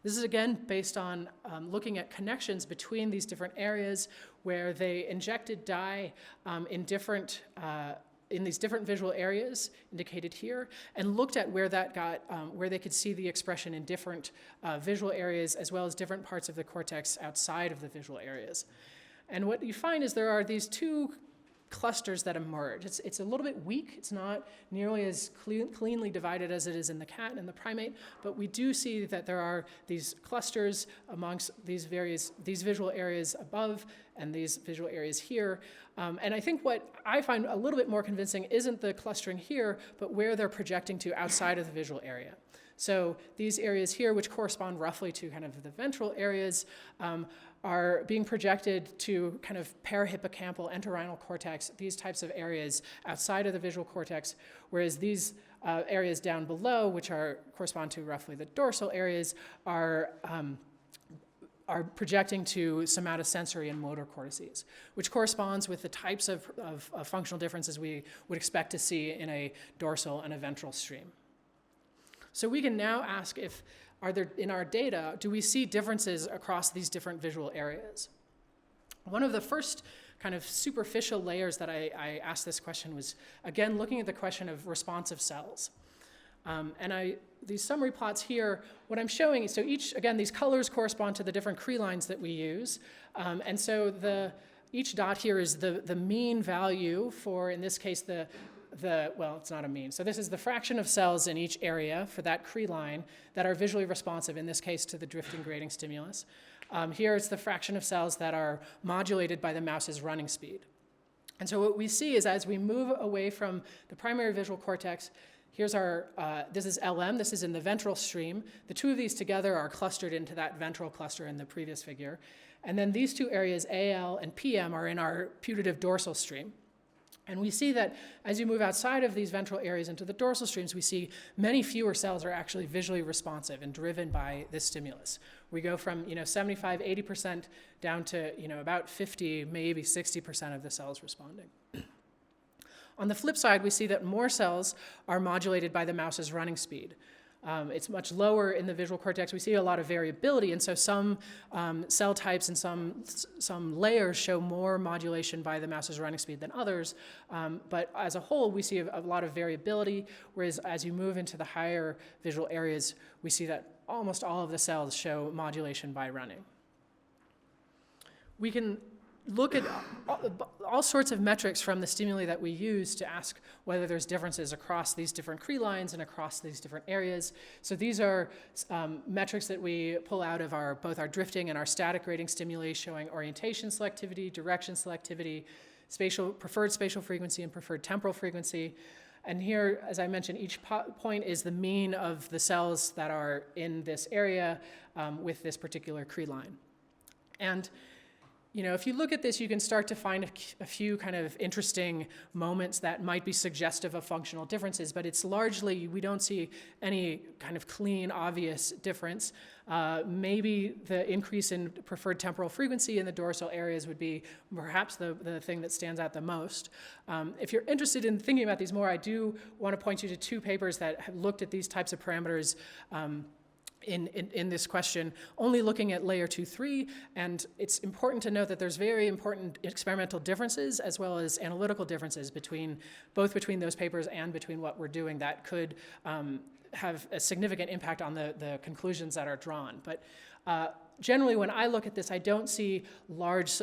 This is again based on looking at connections between these different areas where they injected dye in these different visual areas indicated here, and looked at where that got, where they could see the expression in different visual areas as well as different parts of the cortex outside of the visual areas. And what you find is there are these two clusters that emerge. It's a little bit weak. It's not nearly as cleanly divided as it is in the cat and the primate, but we do see that there are these clusters amongst these visual areas above and these visual areas here. And I think what I find a little bit more convincing isn't the clustering here, but where they're projecting to outside of the visual area. So these areas here, which correspond roughly to kind of the ventral areas, are being projected to kind of parahippocampal, entorhinal cortex, these types of areas outside of the visual cortex, whereas these areas down below, which correspond to roughly the dorsal areas, are projecting to somatosensory and motor cortices, which corresponds with the types of functional differences we would expect to see in a dorsal and a ventral stream. So we can now ask in our data, do we see differences across these different visual areas? One of the first kind of superficial layers that I asked this question was, again, looking at the question of responsive cells. These summary plots here, what I'm showing is, so these colors correspond to the different Cree lines that we use. And so each dot here is the mean value for, in this case, well, it's not a mean. So this is the fraction of cells in each area for that Cree line that are visually responsive, in this case to the drifting grading stimulus. Here it's the fraction of cells that are modulated by the mouse's running speed. And so what we see is as we move away from the primary visual cortex, here's this is LM, this is in the ventral stream. The two of these together are clustered into that ventral cluster in the previous figure. And then these two areas, AL and PM, are in our putative dorsal stream. And we see that as you move outside of these ventral areas into the dorsal streams, we see many fewer cells are actually visually responsive and driven by this stimulus. We go from 75, 80% down to about 50, maybe 60% of the cells responding. On the flip side, we see that more cells are modulated by the mouse's running speed. It's much lower in the visual cortex. We see a lot of variability, and so some cell types and some layers show more modulation by the mouse's running speed than others. But as a whole, we see a lot of variability, whereas as you move into the higher visual areas, we see that almost all of the cells show modulation by running. We can look at all sorts of metrics from the stimuli that we use to ask whether there's differences across these different Cree lines and across these different areas. So these are metrics that we pull out of both our drifting and our static grading stimuli, showing orientation selectivity, direction selectivity, preferred spatial frequency, and preferred temporal frequency. And here, as I mentioned, each point is the mean of the cells that are in this area with this particular Cree line. And if you look at this, you can start to find a few kind of interesting moments that might be suggestive of functional differences, but it's largely, we don't see any kind of clean, obvious difference. Maybe the increase in preferred temporal frequency in the dorsal areas would be perhaps the thing that stands out the most. If you're interested in thinking about these more, I do want to point you to two papers that have looked at these types of parameters in this question, only looking at layer 2-3, and it's important to note that there's very important experimental differences as well as analytical differences both between those papers and between what we're doing that could have a significant impact on the conclusions that are drawn. But generally, when I look at this, I don't see large,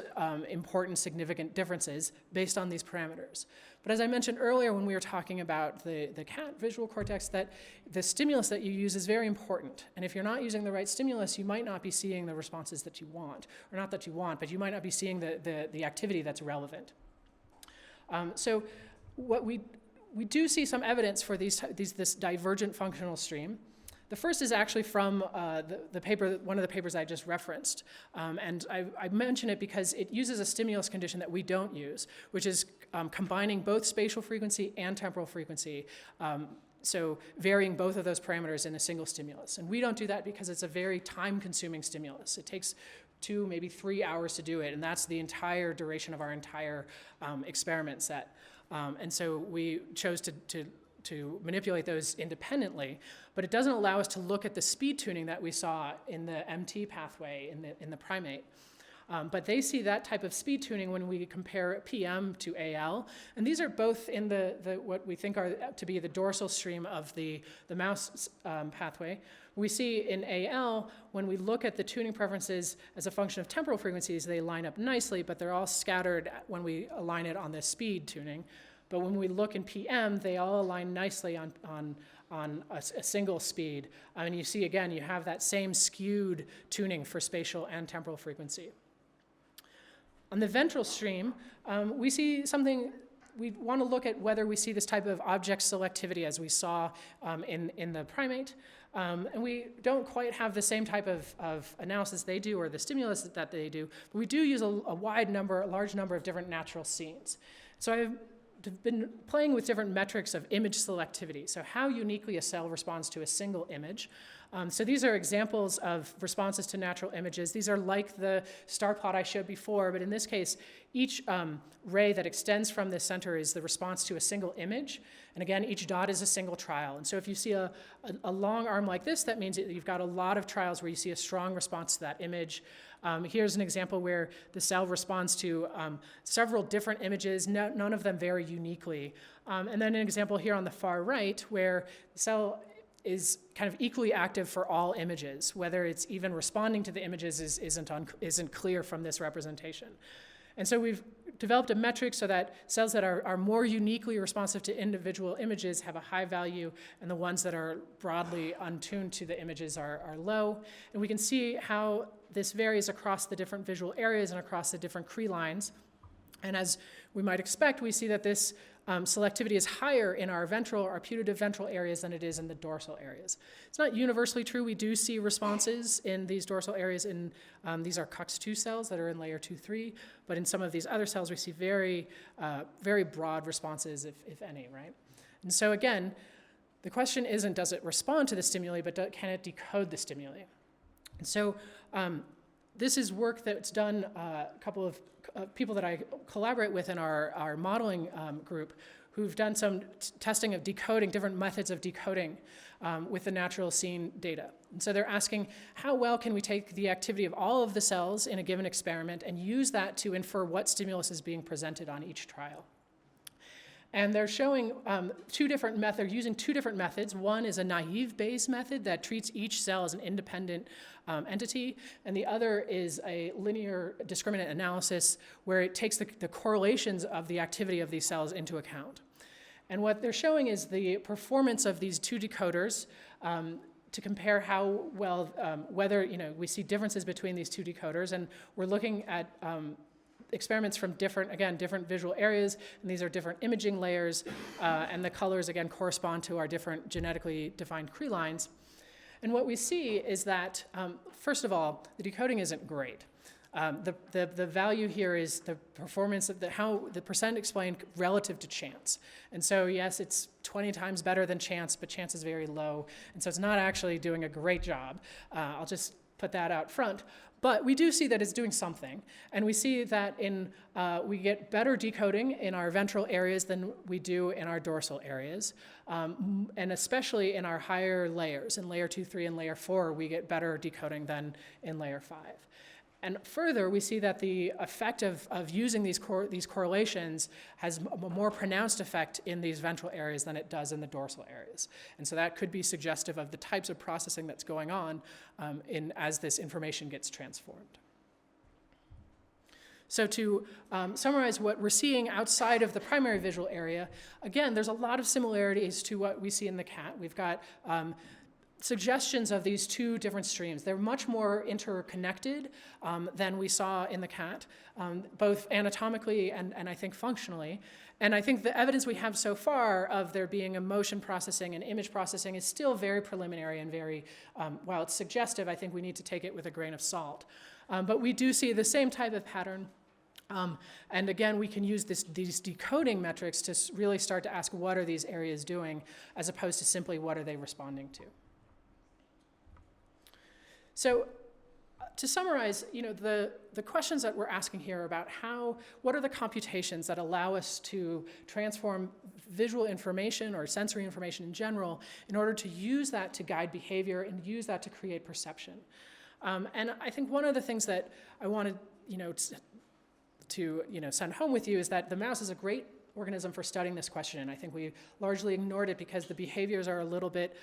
important, significant differences based on these parameters. But as I mentioned earlier when we were talking about the cat visual cortex, that the stimulus that you use is very important. And if you're not using the right stimulus, you might not be seeing the responses that you want. Or not that you want, but you might not be seeing the activity that's relevant. So what we do see some evidence for this divergent functional stream. The first is actually from the paper, one of the papers I just referenced. And I mention it because it uses a stimulus condition that we don't use, which is combining both spatial frequency and temporal frequency. So varying both of those parameters in a single stimulus. And we don't do that because it's a very time-consuming stimulus. It takes 2, maybe 3 hours to do it, and that's the entire duration of our entire experiment set. And so we chose to manipulate those independently, but it doesn't allow us to look at the speed tuning that we saw in the MT pathway in the primate. But they see that type of speed tuning when we compare PM to AL, and these are both in the what we think are to be the dorsal stream of the mouse pathway. We see in AL, when we look at the tuning preferences as a function of temporal frequencies, they line up nicely, but they're all scattered when we align it on the speed tuning. But when we look in PM, they all align nicely on a single speed. And you see, again, you have that same skewed tuning for spatial and temporal frequency. On the ventral stream, we see something, we want to look at whether we see this type of object selectivity as we saw in the primate. And we don't quite have the same type of analysis they do or the stimulus that they do, but we do use a large number of different natural scenes. So I've been playing with different metrics of image selectivity, so how uniquely a cell responds to a single image. So these are examples of responses to natural images. These are like the star plot I showed before, but in this case, each ray that extends from the center is the response to a single image. And again, each dot is a single trial. And so if you see a long arm like this, that means that you've got a lot of trials where you see a strong response to that image. Here's an example where the cell responds to several different images, none of them very uniquely. And then an example here on the far right where the cell is kind of equally active for all images. Whether it's even responding to the images isn't clear from this representation. And so we've developed a metric so that cells that are more uniquely responsive to individual images have a high value, and the ones that are broadly untuned to the images are low. And we can see how this varies across the different visual areas and across the different Cree lines. And as we might expect, we see that this selectivity is higher in our putative ventral areas than it is in the dorsal areas. It's not universally true. We do see responses in these dorsal areas. These are CUX2 cells that are in layer 2-3, but in some of these other cells, we see very, very broad responses, if any, right? And so again, the question isn't does it respond to the stimuli, but can it decode the stimuli? And so this is work that's done, a couple of people that I collaborate with in our modeling group who've done some testing of decoding, different methods of decoding with the natural scene data. And so they're asking how well can we take the activity of all of the cells in a given experiment and use that to infer what stimulus is being presented on each trial. And they're showing using two different methods. One is a naive Bayes method that treats each cell as an independent entity, and the other is a linear discriminant analysis where it takes the correlations of the activity of these cells into account. And what they're showing is the performance of these two decoders to compare how well, whether we see differences between these two decoders, and we're looking at experiments from different visual areas, and these are different imaging layers, and the colors, again, correspond to our different genetically defined Cree lines. And what we see is that, first of all, the decoding isn't great. The value here is the performance of how the percent explained relative to chance. And so, yes, it's 20 times better than chance, but chance is very low. And so it's not actually doing a great job. I'll just put that out front. But we do see that it's doing something. And we see that we get better decoding in our ventral areas than we do in our dorsal areas. And especially in our higher layers, in layer 2, 3, and layer 4, we get better decoding than in layer 5. And further, we see that the effect of using these correlations has a more pronounced effect in these ventral areas than it does in the dorsal areas. And so that could be suggestive of the types of processing that's going on as this information gets transformed. So to summarize what we're seeing outside of the primary visual area, again, there's a lot of similarities to what we see in the cat. We've got suggestions of these two different streams. They're much more interconnected than we saw in the cat, both anatomically and I think functionally. And I think the evidence we have so far of there being emotion processing and image processing is still very preliminary and very, while it's suggestive, I think we need to take it with a grain of salt. But we do see the same type of pattern. And again, we can use these decoding metrics to really start to ask what are these areas doing as opposed to simply what are they responding to. So to summarize, the questions that we're asking here about what are the computations that allow us to transform visual information or sensory information in general in order to use that to guide behavior and use that to create perception. And I think one of the things that I wanted, to send home with you is that the mouse is a great organism for studying this question, and I think we largely ignored it because the behaviors are a little bit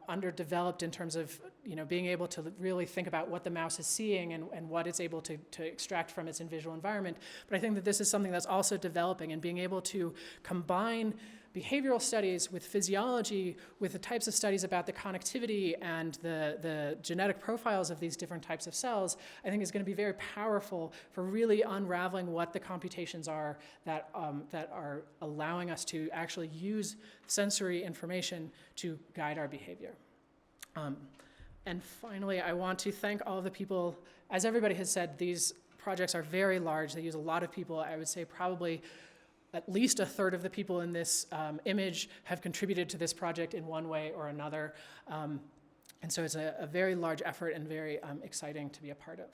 underdeveloped in terms of being able to really think about what the mouse is seeing and what it's able to extract from its visual environment. But I think that this is something that's also developing, and being able to combine behavioral studies with physiology, with the types of studies about the connectivity and the genetic profiles of these different types of cells, I think is going to be very powerful for really unraveling what the computations are that are allowing us to actually use sensory information to guide our behavior. And finally, I want to thank all of the people. As everybody has said, these projects are very large. They use a lot of people. I would say probably at least a third of the people in this image have contributed to this project in one way or another. And so it's a very large effort and very exciting to be a part of.